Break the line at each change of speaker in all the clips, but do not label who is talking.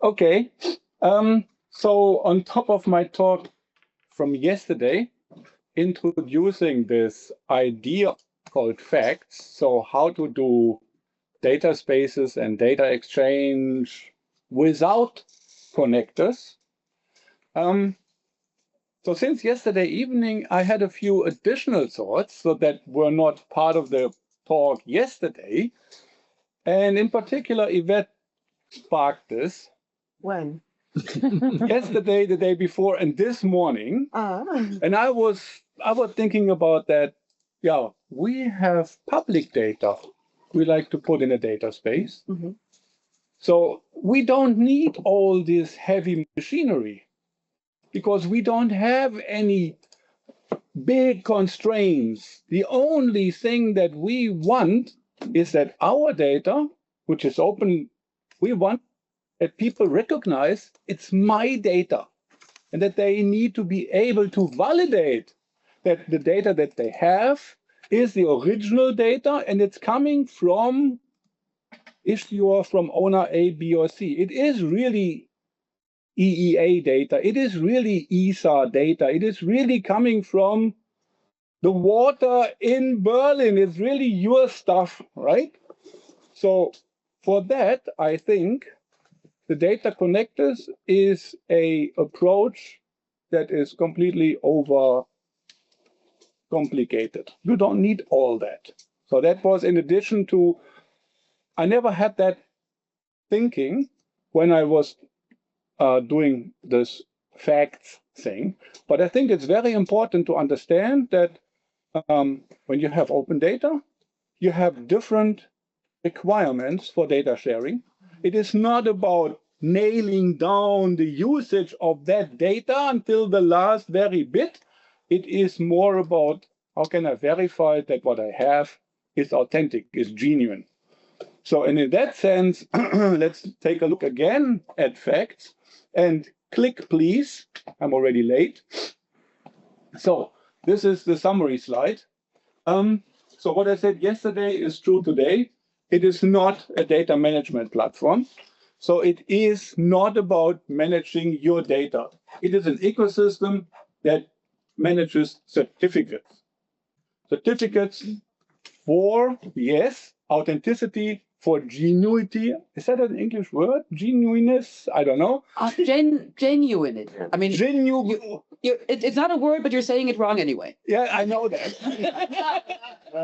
Okay. So on top of my talk from yesterday, introducing this idea called facts, so how to do data spaces and data exchange without connectors. So since yesterday evening, I had a few additional thoughts so that were not part of the talk yesterday. And in particular, Yvette sparked this.
When?
Yesterday, the day before, and this morning. And I was thinking about that. Yeah, we have public data we like to put in a data space.
Mm-hmm.
So we don't need all this heavy machinery because we don't have any big constraints. The only thing that we want is that our data, which is open, we want that people recognize it's my data and that they need to be able to validate that the data that they have is the original data and it's coming from issuer, from owner A, B, or C. It is really EEA data. It is really ESA data. It is really coming from the water in Berlin. It's really your stuff, right? So for that, I think the data connectors is a approach that is completely over complicated. You don't need all that. So that was in addition to, I never had that thinking when I was doing this facts thing, but I think it's very important to understand that when you have open data, you have different requirements for data sharing. It is not about nailing down the usage of that data until the last very bit. It is more about how can I verify that what I have is authentic, is genuine. So, and in that sense, let's take a look again at facts and click, please. I'm already late. So this is the summary slide. So what I said yesterday is true today. It is not a data management platform. So it is not about managing your data. It is an ecosystem that manages certificates. Certificates for, yes, authenticity, for genuinity. Is that an English word? Genuineness? I don't know.
Genuine. I mean, it's not a word, but you're saying it wrong anyway.
Yeah, I know that.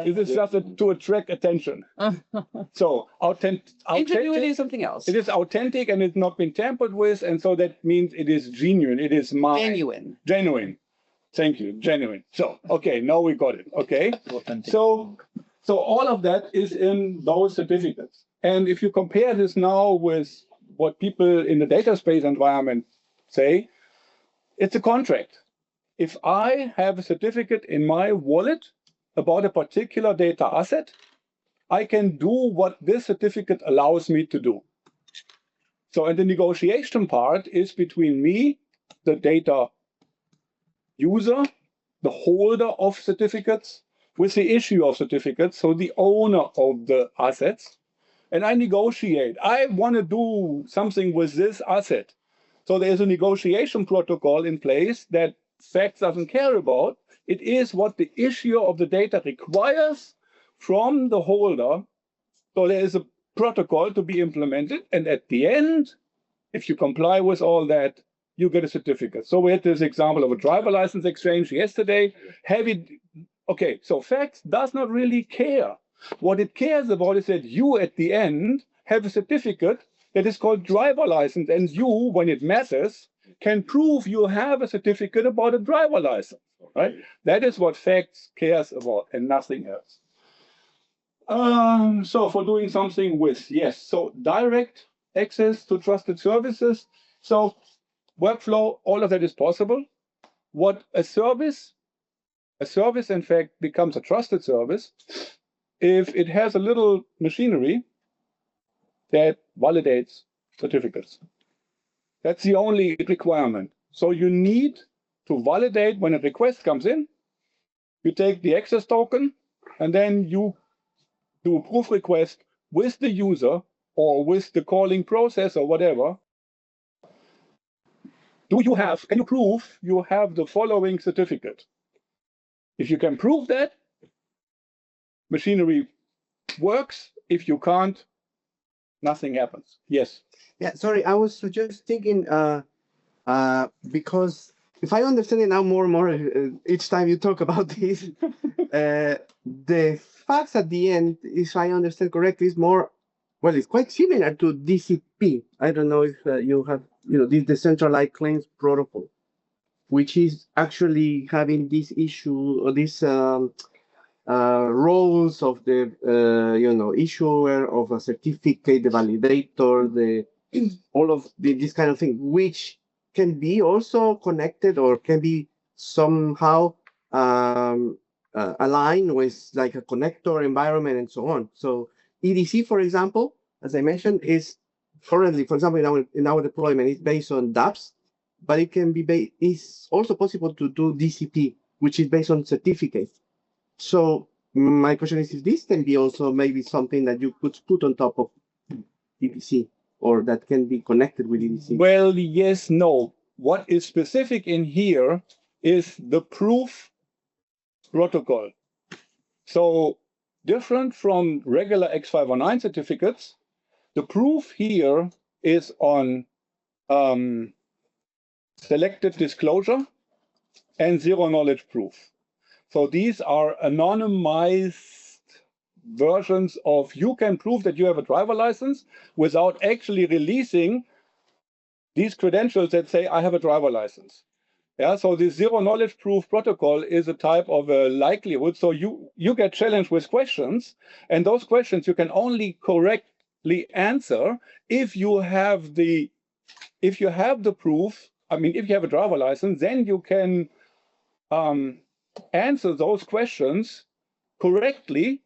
It is just to attract attention. So
ingenuity is something else.
It is authentic and it's not been tampered with, and so that means it is genuine. It is
genuine.
Genuine. Thank you. Genuine. So okay, now we got it. Okay. Authentic. So all of that is in those certificates. And if you compare this now with what people in the data space environment say, it's a contract. If I have a certificate in my wallet about a particular data asset, I can do what this certificate allows me to do. So, and the negotiation part is between me, the data user, the holder of certificates, with the issue of certificates, so the owner of the assets, and I negotiate. I want to do something with this asset. So there's a negotiation protocol in place that facts doesn't care about. It is what the issuer of the data requires from the holder. So there is a protocol to be implemented, and at the end, if you comply with all that, you get a certificate. So we had this example of a driver license exchange yesterday. Okay, so facts does not really care. What it cares about is that you, at the end, have a certificate that is called driver license, and you, when it matters, can prove you have a certificate about a driver license, right? That is what facts cares about and nothing else. So for doing something with, yes, so direct access to trusted services. So workflow, all of that is possible. What a service, in fact, becomes a trusted service if it has a little machinery that validates certificates. That's the only requirement. So you need to validate when a request comes in. You take the access token, and then you do a proof request with the user or with the calling process or whatever. can you prove you have the following certificate? If you can prove that, machinery works. If you can't, nothing happens. Yes.
Yeah, sorry, I was just thinking, because if I understand it now more and more, each time you talk about this, the facts at the end, if I understand correctly, is more, well, it's quite similar to DCP. I don't know if you have, this decentralized claims protocol, which is actually having this issue or this roles of the issuer of a certificate, the validator, all of this kind of thing, which can be also connected or can be somehow aligned with like a connector environment and so on. So EDC, for example, as I mentioned, is currently, for example, in our deployment, it's based on dApps, but it can be it's also possible to do DCP, which is based on certificates. So my question is, if this can be also maybe something that you could put on top of EDC, or that can be connected with EDC?
Well, yes, no. What is specific in here is the proof protocol. So different from regular X509 certificates, the proof here is on selective disclosure and zero knowledge proof. So these are anonymized versions of you can prove that you have a driver license without actually releasing these credentials that say I have a driver license. Yeah, so the zero knowledge proof protocol is a type of a likelihood. So you get challenged with questions, and those questions you can only correctly answer if you have the proof. I mean, if you have a driver license, then you can answer those questions correctly,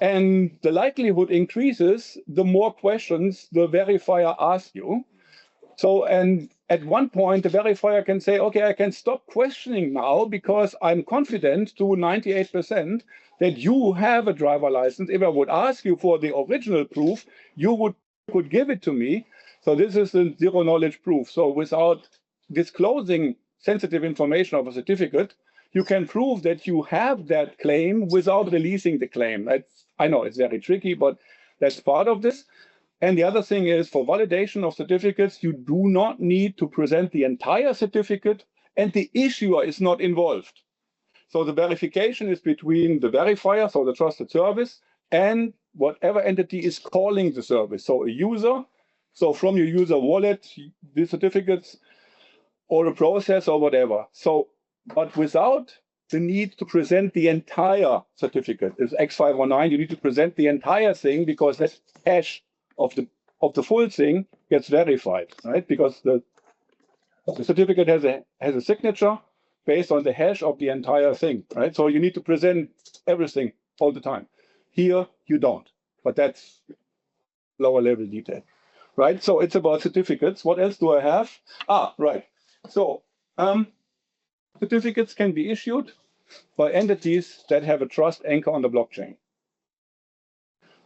and the likelihood increases the more questions the verifier asks you. So, and at one point, the verifier can say, okay, I can stop questioning now because I'm confident to 98% that you have a driver license. If I would ask you for the original proof, you could give it to me. So this is the zero knowledge proof. So without disclosing sensitive information of a certificate, you can prove that you have that claim without releasing the claim. I know it's very tricky, but that's part of this. And the other thing is, for validation of certificates, you do not need to present the entire certificate, and the issuer is not involved. So the verification is between the verifier, so the trusted service, and whatever entity is calling the service. So a user, so from your user wallet, the certificates, or a process or whatever. So, but without the need to present the entire certificate. It's X509, you need to present the entire thing because that hash of the full thing gets verified, right? Because the certificate has a signature based on the hash of the entire thing, right? So you need to present everything all the time. Here you don't, but that's lower level detail, right? So it's about certificates. What else do I have? Right. So certificates can be issued by entities that have a trust anchor on the blockchain.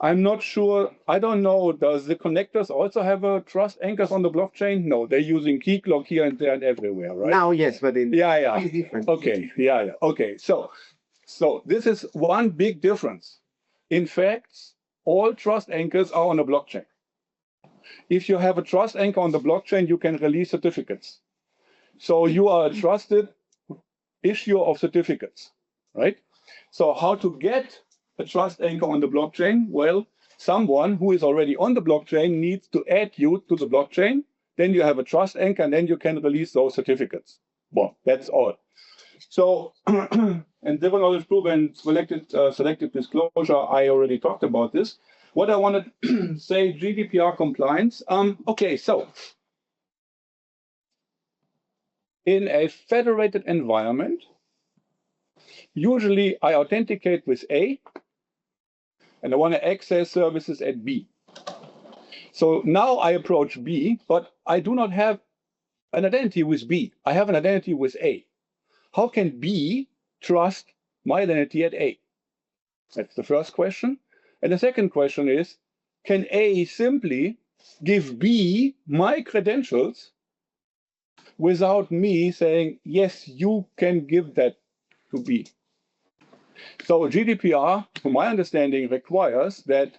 I'm not sure, I don't know, does the connectors also have a trust anchors on the blockchain? No, they're using key clock here and there and everywhere, right?
Now, yes, but
yeah.
Different.
Okay, yeah. Okay, so this is one big difference. In fact, all trust anchors are on a blockchain. If you have a trust anchor on the blockchain, you can release certificates. So you are a trusted issuer of certificates, right? So how to get a trust anchor on the blockchain? Well, someone who is already on the blockchain needs to add you to the blockchain. Then you have a trust anchor, and then you can release those certificates. Well, that's all. So, and zero knowledge proof and selective disclosure, I already talked about this. What I want to say, GDPR compliance. Okay, so in a federated environment, usually I authenticate with A, and I want to access services at B. So now I approach B, but I do not have an identity with B. I have an identity with A. How can B trust my identity at A? That's the first question. And the second question is, can A simply give B my credentials without me saying, yes, you can give that to B. So GDPR, to my understanding, requires that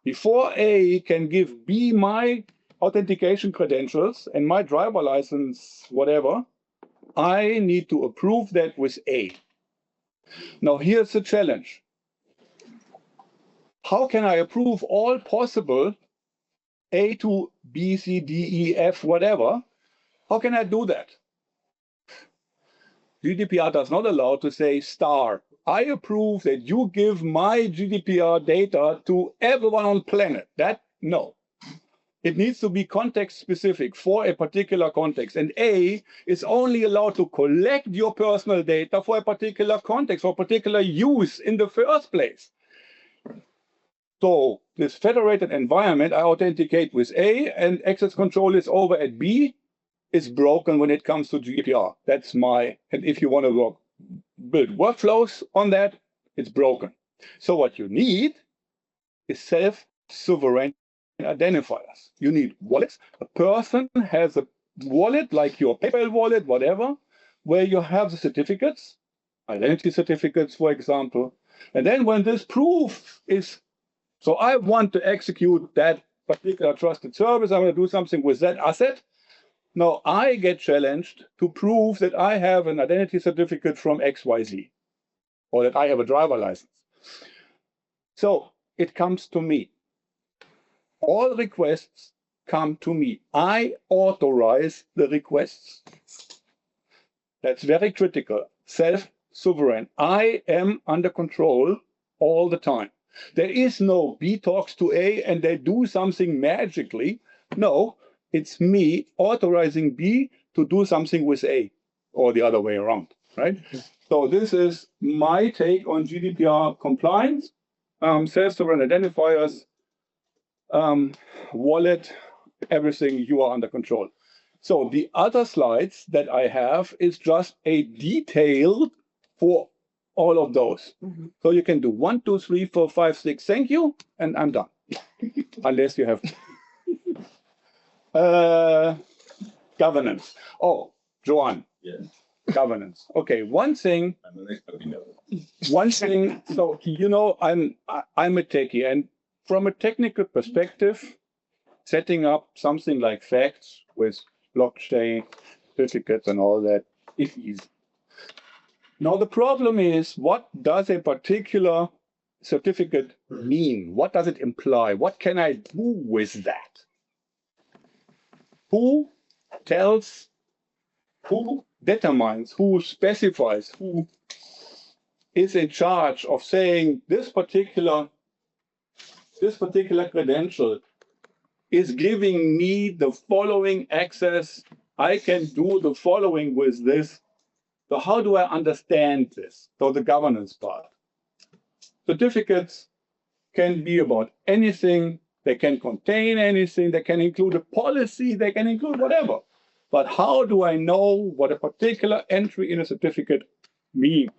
before A can give B my authentication credentials and my driver license, whatever, I need to approve that with A. Now here's the challenge. How can I approve all possible A to B, C, D, E, F, whatever? How can I do that? GDPR does not allow to say star. I approve that you give my GDPR data to everyone on the planet. That, no. It needs to be context specific for a particular context. And A is only allowed to collect your personal data for a particular context, for a particular use in the first place. So this federated environment, I authenticate with A, and access control is over at B, is broken when it comes to GDPR. That's my, and if you want to build workflows on that, it's broken. So what you need is self-sovereign identifiers. You need wallets. A person has a wallet, like your PayPal wallet, whatever, where you have the certificates, identity certificates, for example. And then when this proof is, so I want to execute that particular trusted service, I want to do something with that asset. Now I get challenged to prove that I have an identity certificate from XYZ, or that I have a driver license. So it comes to me. All requests come to me. I authorize the requests. That's very critical. Self-sovereign. I am under control all the time. There is no B talks to A and they do something magically. No, it's me authorizing B to do something with A, or the other way around, right? So this is my take on GDPR compliance, self-sovereign identifiers, wallet, everything you are under control. So the other slides that I have is just a detail for all of those. So you can do 1, 2, 3, 4, 5, 6, thank you, and I'm done. Unless you have governance. Oh, Joanne.
Yes.
Governance. Okay, one thing. So you know, I'm a techie, and from a technical perspective, setting up something like facts with blockchain certificates and all that is easy. Now the problem is, what does a particular certificate mean? What does it imply? What can I do with that? Who tells, who determines, who specifies, who is in charge of saying this particular credential is giving me the following access, I can do the following with this. So how do I understand this? So the governance part. Certificates can be about anything, they can contain anything, they can include a policy, they can include whatever. But how do I know what a particular entry in a certificate means?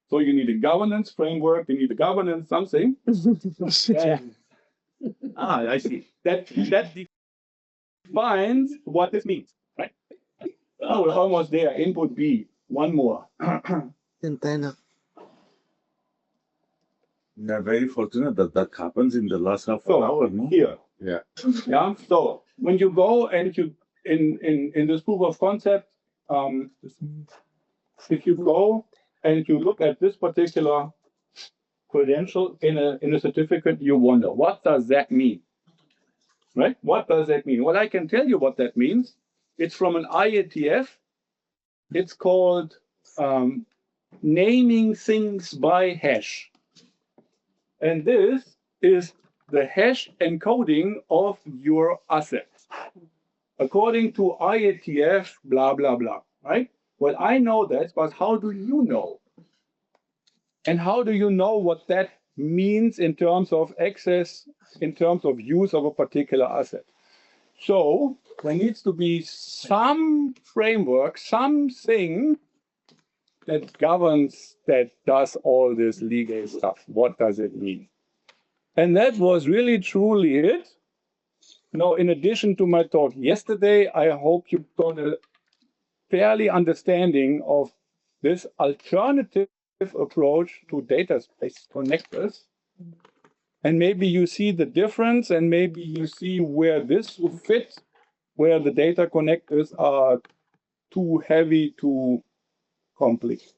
So you need a governance framework, you need a governance something. I see. That defines what this means, right? Oh, we're almost there. Input B. One more.
Antenna.
They're very fortunate that that happens in the last half an hour, no?
Here.
Yeah.
Yeah. So when you go and you in this proof of concept, if you go and you look at this particular credential in a certificate, you wonder, what does that mean? Right? What does that mean? Well, I can tell you what that means. It's from an IETF. It's called naming things by hash. And this is the hash encoding of your assets. According to IETF, blah, blah, blah, right? Well, I know that, but how do you know? And how do you know what that means in terms of access, in terms of use of a particular asset? So there needs to be some framework, something that governs, that does all this legal stuff. What does it mean? And that was really truly it. Now, in addition to my talk yesterday, I hope you got a fairly understanding of this alternative approach to data space connectors. And maybe you see the difference, and maybe you see where this would fit, where the data connectors are too heavy, too complex.